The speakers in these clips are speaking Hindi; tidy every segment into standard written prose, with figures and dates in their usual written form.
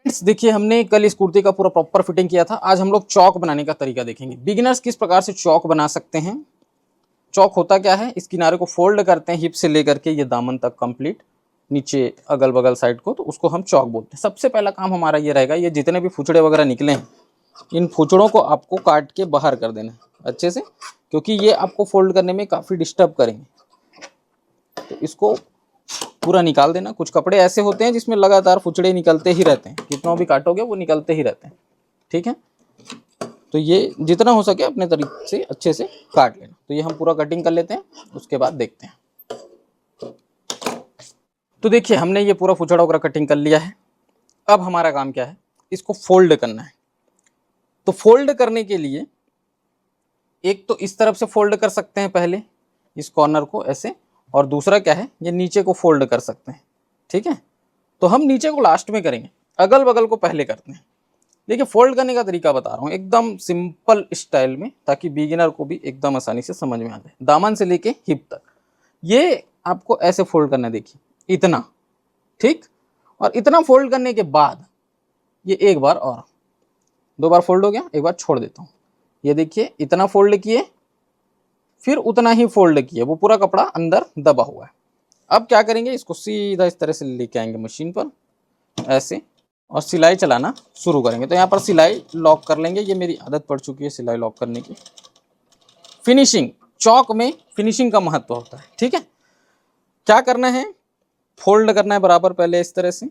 देखिए हमने कल इस कुर्ती का पूरा प्रॉपर फिटिंग किया था। आज हम लोग चौक बनाने का तरीका देखेंगे। बिगिनर्स किस प्रकार से चौक बना सकते हैं। चौक होता क्या है, इस किनारे को फोल्ड करते हैं हिप से लेकर के ये दामन तक कंप्लीट, नीचे अगल बगल साइड को, तो उसको हम चौक बोलते हैं। सबसे पहला काम हमारा ये रहेगा, ये जितने भी फुचड़े वगैरह निकले हैं इन फुचड़ों को आपको काट के बाहर कर देना है अच्छे से, क्योंकि ये आपको फोल्ड करने में काफ़ी डिस्टर्ब करेंगे। तो इसको पूरा निकाल देना। कुछ कपड़े ऐसे होते हैं जिसमें लगातार फुचड़े निकलते ही रहते हैं, कितना भी काटोगे वो निकलते ही रहते हैं, ठीक है। तो ये जितना हो सके अपने तरीके से अच्छे से काट लेना। तो ये हम पूरा कटिंग कर लेते हैं, उसके बाद देखते हैं। तो देखिए हमने ये पूरा फुचड़ा वगैरह कटिंग कर लिया है। अब हमारा काम क्या है, इसको फोल्ड करना है। तो फोल्ड करने के लिए एक तो इस तरफ से फोल्ड कर सकते हैं पहले इस कॉर्नर को ऐसे, और दूसरा क्या है, ये नीचे को फोल्ड कर सकते हैं, ठीक है। तो हम नीचे को लास्ट में करेंगे, अगल बगल को पहले करते हैं। देखिए फोल्ड करने का तरीका बता रहा हूँ एकदम सिंपल स्टाइल में, ताकि बिगिनर को भी एकदम आसानी से समझ में आ जाए। दामन से लेके हिप तक ये आपको ऐसे फोल्ड करना है, देखिए इतना, ठीक। और इतना फोल्ड करने के बाद ये एक बार और, दो बार फोल्ड हो गया, एक बार छोड़ देता हूँ। ये देखिए इतना फोल्ड किए, फिर उतना ही फोल्ड किए, वो पूरा कपड़ा अंदर दबा हुआ है। अब क्या करेंगे, इसको सीधा इस तरह से लेके आएंगे मशीन पर ऐसे, और सिलाई चलाना शुरू करेंगे। तो यहाँ पर सिलाई लॉक कर लेंगे, ये मेरी आदत पड़ चुकी है सिलाई लॉक करने की। फिनिशिंग, चौक में फिनिशिंग का महत्व होता है, ठीक है। क्या करना है, फोल्ड करना है बराबर, पहले इस तरह से,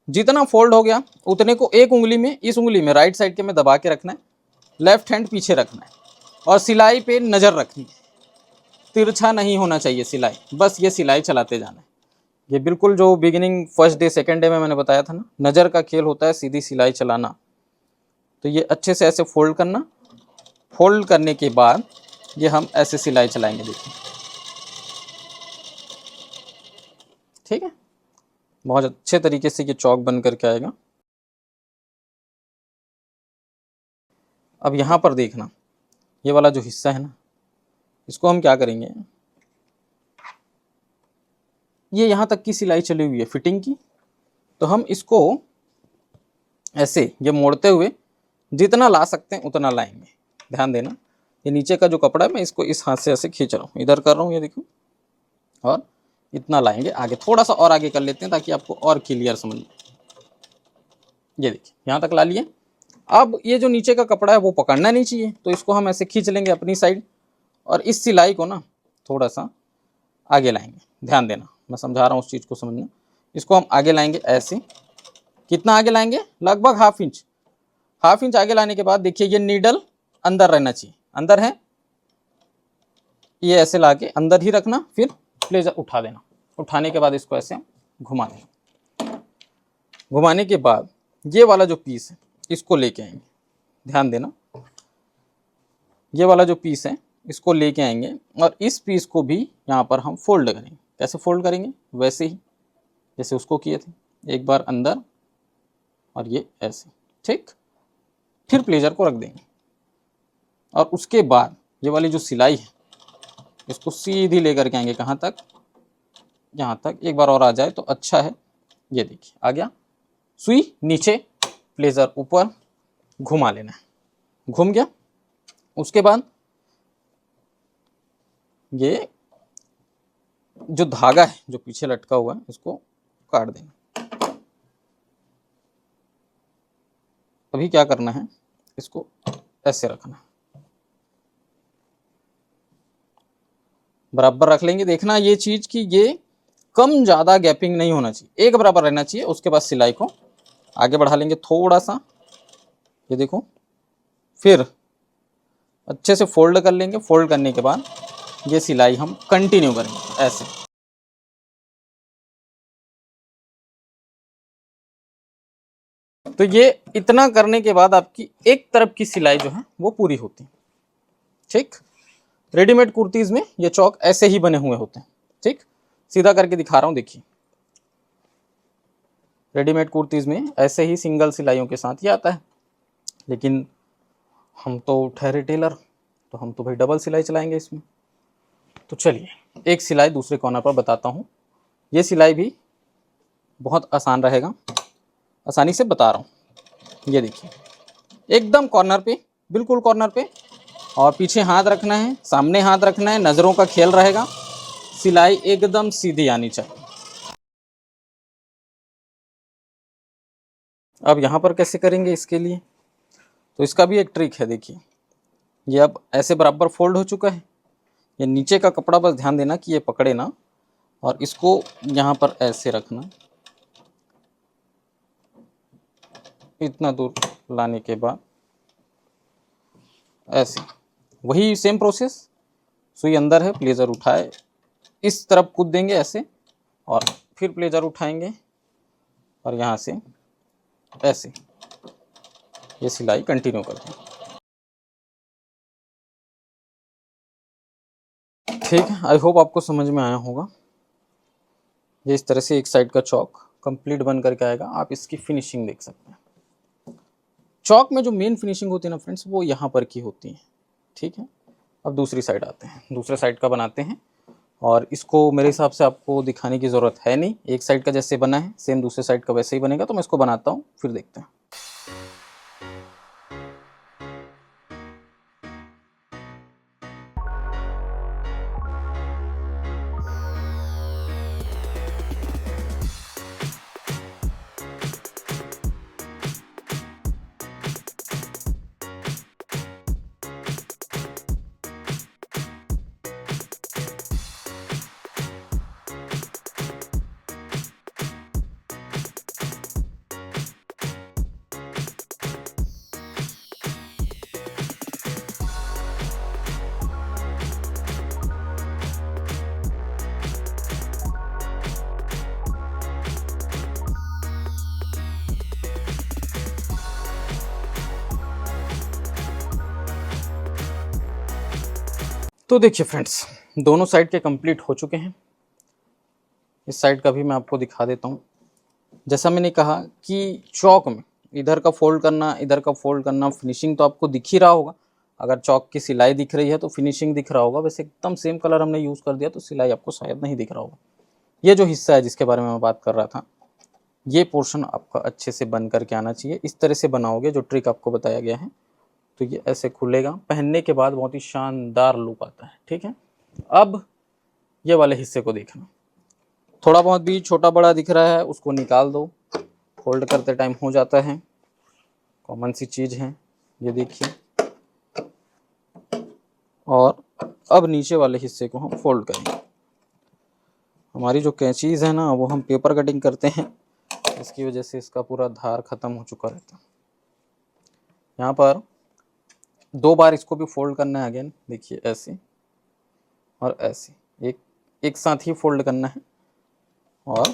जितना फोल्ड हो गया उतने को एक उंगली में, इस उंगली में राइट साइड के में दबा के रखना है, लेफ्ट हैंड पीछे रखना है, और सिलाई पे नज़र रखनी है। तिरछा नहीं होना चाहिए सिलाई, बस ये सिलाई चलाते जाना है। ये बिल्कुल जो beginning first day second day में मैंने बताया था ना, नज़र का खेल होता है, सीधी सिलाई चलाना। तो ये अच्छे से ऐसे फोल्ड करना। फोल्ड करने के बाद ये हम ऐसे सिलाई चलाएंगे, देखिए, ठीक है। बहुत अच्छे तरीके से ये चौक बन करके आएगा। अब यहाँ पर देखना, ये वाला जो हिस्सा है ना, इसको हम क्या करेंगे, ये यहाँ तक की सिलाई चली हुई है फिटिंग की, तो हम इसको ऐसे ये मोड़ते हुए जितना ला सकते हैं उतना लाएंगे। ध्यान देना, ये नीचे का जो कपड़ा है मैं इसको इस हाथ से ऐसे खींच रहा हूँ, इधर कर रहा हूँ, ये देखो, और इतना लाएंगे आगे, थोड़ा सा और आगे कर लेते हैं ताकि आपको और क्लियर समझ में। ये देखिए यहाँ तक ला लिए। अब ये जो नीचे का कपड़ा है वो पकड़ना नहीं चाहिए, तो इसको हम ऐसे खींच लेंगे अपनी साइड, और इस सिलाई को ना थोड़ा सा आगे लाएंगे। ध्यान देना, मैं समझा रहा हूँ उस चीज़ को समझना। इसको हम आगे लाएंगे ऐसे, कितना आगे लाएंगे, लगभग हाफ इंच। हाफ इंच आगे लाने के बाद देखिए ये नीडल अंदर रहना चाहिए, अंदर है, ये ऐसे ला के अंदर ही रखना, फिर प्लेजर उठा देना। उठाने के बाद इसको ऐसे घुमा देना। घुमाने के बाद ये वाला जो पीस है इसको लेके आएंगे। ध्यान देना, ये वाला जो पीस है इसको लेके आएंगे, और इस पीस को भी यहाँ पर हम फोल्ड करेंगे। कैसे फोल्ड करेंगे, वैसे ही जैसे उसको किए थे, एक बार अंदर और ये ऐसे, ठीक। फिर प्लेजर को रख देंगे, और उसके बाद ये वाली जो सिलाई है इसको सीधी लेकर के आएंगे, कहाँ तक, यहाँ तक। एक बार और आ जाए तो अच्छा है। ये देखिए आ गया, सुई नीचे, प्लेजर ऊपर, घुमा लेना है, घूम गया। उसके बाद ये जो धागा है जो पीछे लटका हुआ है इसको काट देना। अभी क्या करना है, इसको ऐसे रखना, बराबर रख लेंगे। देखना ये चीज कि ये कम ज्यादा गैपिंग नहीं होना चाहिए, एक बराबर रहना चाहिए। उसके बाद सिलाई को आगे बढ़ा लेंगे थोड़ा सा, ये देखो, फिर अच्छे से फोल्ड कर लेंगे। फोल्ड करने के बाद ये सिलाई हम कंटिन्यू करेंगे ऐसे। तो ये इतना करने के बाद आपकी एक तरफ की सिलाई जो है वो पूरी होती है, ठीक। रेडीमेड कुर्तीज में ये चौक ऐसे ही बने हुए होते हैं, ठीक। सीधा करके दिखा रहा हूं, देखिए रेडीमेड कुर्तीज में ऐसे ही सिंगल सिलाइयों के साथ ही आता है, लेकिन हम तो ठहरे टेलर, तो हम तो भाई डबल सिलाई चलाएंगे इसमें। तो चलिए एक सिलाई दूसरे कॉर्नर पर बताता हूँ। ये सिलाई भी बहुत आसान रहेगा, आसानी से बता रहा हूँ। ये देखिए एकदम कॉर्नर पे, बिल्कुल कॉर्नर पे, और पीछे हाथ रखना है, सामने हाथ रखना है, नज़रों का खेल रहेगा, सिलाई एकदम सीधी आनी चाहिए। अब यहाँ पर कैसे करेंगे इसके लिए, तो इसका भी एक ट्रिक है। देखिए ये अब ऐसे बराबर फोल्ड हो चुका है, ये नीचे का कपड़ा बस ध्यान देना कि ये पकड़े ना, और इसको यहाँ पर ऐसे रखना, इतना दूर लाने के बाद ऐसे, वही सेम प्रोसेस, सुई अंदर है, प्लेजर उठाए, इस तरफ कूद देंगे ऐसे, और फिर प्लेजर उठाएंगे और यहाँ से ऐसे ये सिलाई कंटिन्यू करते हैं। ठीक है, आई होप आपको समझ में आया होगा। ये इस तरह से एक साइड का चौक कंप्लीट बन करके आएगा। आप इसकी फिनिशिंग देख सकते हैं। चौक में जो मेन फिनिशिंग होती है ना फ्रेंड्स, वो यहाँ पर की होती है। ठीक है, अब दूसरी साइड आते हैं, दूसरे साइड का बनाते हैं। और इसको मेरे हिसाब से आपको दिखाने की ज़रूरत है नहीं, एक साइड का जैसे बना है सेम दूसरे साइड का वैसे ही बनेगा। तो मैं इसको बनाता हूँ, फिर देखते हैं। तो देखिए फ्रेंड्स, दोनों साइड के कंप्लीट हो चुके हैं। इस साइड का भी मैं आपको दिखा देता हूँ। जैसा मैंने कहा कि चौक में इधर का फोल्ड करना, इधर का फोल्ड करना, फिनिशिंग तो आपको दिख ही रहा होगा। अगर चौक की सिलाई दिख रही है तो फिनिशिंग दिख रहा होगा। वैसे एकदम सेम कलर हमने यूज़ कर दिया तो सिलाई आपको शायद नहीं दिख रहा होगा। ये जो हिस्सा है जिसके बारे में मैं बात कर रहा था, ये पोर्शन आपका अच्छे से बन करके आना चाहिए। इस तरह से बनाओगे जो ट्रिक आपको बताया गया है, तो ये ऐसे खुलेगा। पहनने के बाद बहुत ही शानदार लुक आता है। ठीक है, अब ये वाले हिस्से को देखना, थोड़ा बहुत भी छोटा बड़ा दिख रहा है उसको निकाल दो, फोल्ड करते टाइम हो जाता है, कॉमन सी चीज़ है। ये देखिए, और अब नीचे वाले हिस्से को हम फोल्ड करेंगे। हमारी जो कैंचीज है ना, वो हम पेपर कटिंग करते हैं, इसकी वजह से इसका पूरा धार ख़त्म हो चुका रहता है। यहाँ पर 2 बार इसको भी फोल्ड करना है अगेन। देखिए ऐसे और ऐसे, एक साथ ही फोल्ड करना है और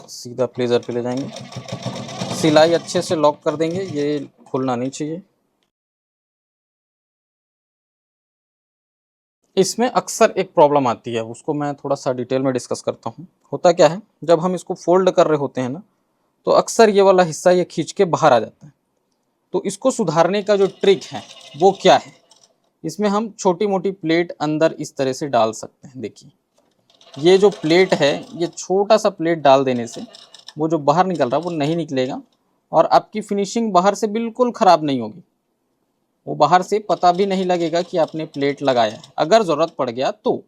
सीधा प्लेजर पे ले जाएंगे। सिलाई अच्छे से लॉक कर देंगे, ये खुलना नहीं चाहिए। इसमें अक्सर एक प्रॉब्लम आती है, उसको मैं थोड़ा सा डिटेल में डिस्कस करता हूँ। होता क्या है, जब हम इसको फोल्ड कर रहे होते हैं ना, तो अक्सर ये वाला हिस्सा ये खींच के बाहर आ जाता है। तो इसको सुधारने का जो ट्रिक है वो क्या है, इसमें हम छोटी मोटी प्लेट अंदर इस तरह से डाल सकते हैं। देखिए ये जो प्लेट है, ये छोटा सा प्लेट डाल देने से वो जो बाहर निकल रहा है वो नहीं निकलेगा, और आपकी फिनिशिंग बाहर से बिल्कुल ख़राब नहीं होगी। वो बाहर से पता भी नहीं लगेगा कि आपने प्लेट लगाया है, अगर ज़रूरत पड़ गया तो।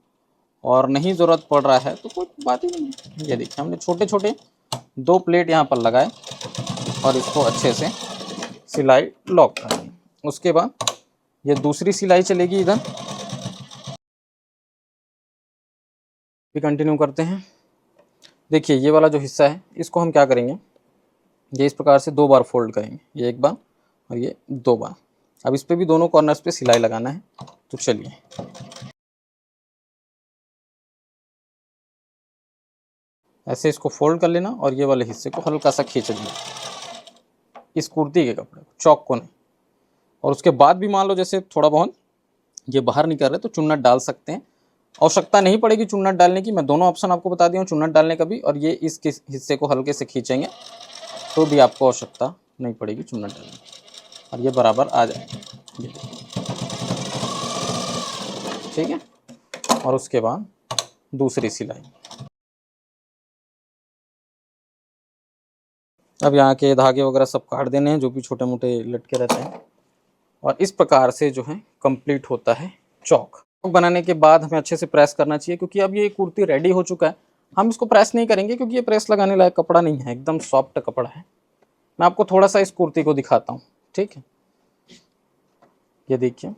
और नहीं ज़रूरत पड़ रहा है तो कोई बात ही नहीं। ये देखिए हमने छोटे छोटे 2 प्लेट यहाँ पर लगाए और इसको अच्छे से सिलाई लॉक कर दी। उसके बाद ये दूसरी सिलाई चलेगी, इधर भी कंटिन्यू करते हैं। देखिए ये वाला जो हिस्सा है इसको हम क्या करेंगे, ये इस प्रकार से 2 बार फोल्ड करेंगे, ये 1 बार और ये 2 बार। अब इस पे भी दोनों कॉर्नर्स पे सिलाई लगाना है। तो चलिए, ऐसे इसको फोल्ड कर लेना और ये वाले हिस्से को हल्का सा खींच लेना, इस कुर्ती के कपड़े को, चौक को नहीं। और उसके बाद भी मान लो जैसे थोड़ा बहुत ये बाहर निकल रहा है तो चुन्नट डाल सकते हैं। आवश्यकता नहीं पड़ेगी चुन्नट डालने की, मैं दोनों ऑप्शन आपको बता दिया हूँ, चुन्नट डालने का भी, और ये इस हिस्से को हल्के से खींचेंगे तो भी आपको आवश्यकता नहीं पड़ेगी चुन्नट डालने की, और ये बराबर आ जाएगा। ठीक है, और उसके बाद दूसरी सिलाई। अब यहाँ के धागे वगैरह सब काट देने हैं जो भी छोटे मोटे लटके रहते हैं, और इस प्रकार से जो है कंप्लीट होता है चौक। बनाने के बाद हमें अच्छे से प्रेस करना चाहिए, क्योंकि अब ये कुर्ती रेडी हो चुका है। हम इसको प्रेस नहीं करेंगे क्योंकि ये प्रेस लगाने लायक कपड़ा नहीं है, एकदम सॉफ्ट कपड़ा है। मैं आपको थोड़ा सा इस कुर्ती को दिखाता हूँ, ठीक है। ये देखिए,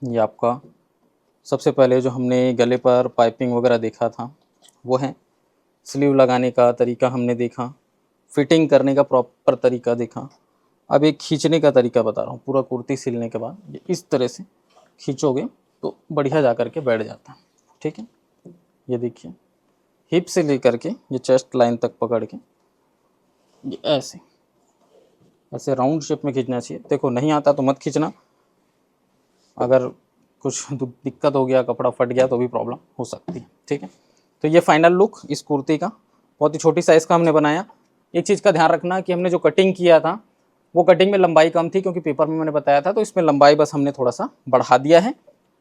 ये आपका सबसे पहले जो हमने गले पर पाइपिंग वगैरह देखा था वो है, स्लीव लगाने का तरीका हमने देखा, फिटिंग करने का प्रॉपर तरीका देखा। अब एक खींचने का तरीका बता रहा हूँ। पूरा कुर्ती सिलने के बाद ये इस तरह से खींचोगे तो बढ़िया जा कर के बैठ जाता है, ठीक है। ये देखिए, हिप से लेकर के ये चेस्ट लाइन तक पकड़ के ये ऐसे ऐसे राउंड शेप में खींचना चाहिए। देखो नहीं आता तो मत खींचना, अगर कुछ दिक्कत हो गया, कपड़ा फट गया तो भी प्रॉब्लम हो सकती है, ठीक है। तो ये फाइनल लुक इस कुर्ती का, बहुत ही छोटी साइज़ का हमने बनाया। एक चीज़ का ध्यान रखना कि हमने जो कटिंग किया था वो कटिंग में लंबाई कम थी, क्योंकि पेपर में मैंने बताया था, तो इसमें लंबाई बस हमने थोड़ा सा बढ़ा दिया है,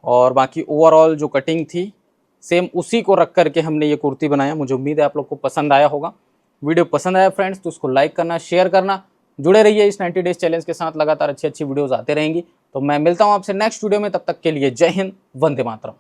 और बाकी ओवरऑल जो कटिंग थी सेम उसी को रख करके हमने ये कुर्ती बनाया। मुझे उम्मीद है आप लोग को पसंद आया होगा। वीडियो पसंद आया फ्रेंड्स तो उसको लाइक करना, शेयर करना, जुड़े रहिए इस 90 डेज चैलेंज के साथ। लगातार अच्छी अच्छी वीडियोस आते रहेंगी। तो मैं मिलता हूँ आपसे नेक्स्ट वीडियो में, तब तक के लिए जय हिंद, वंदे मातरम।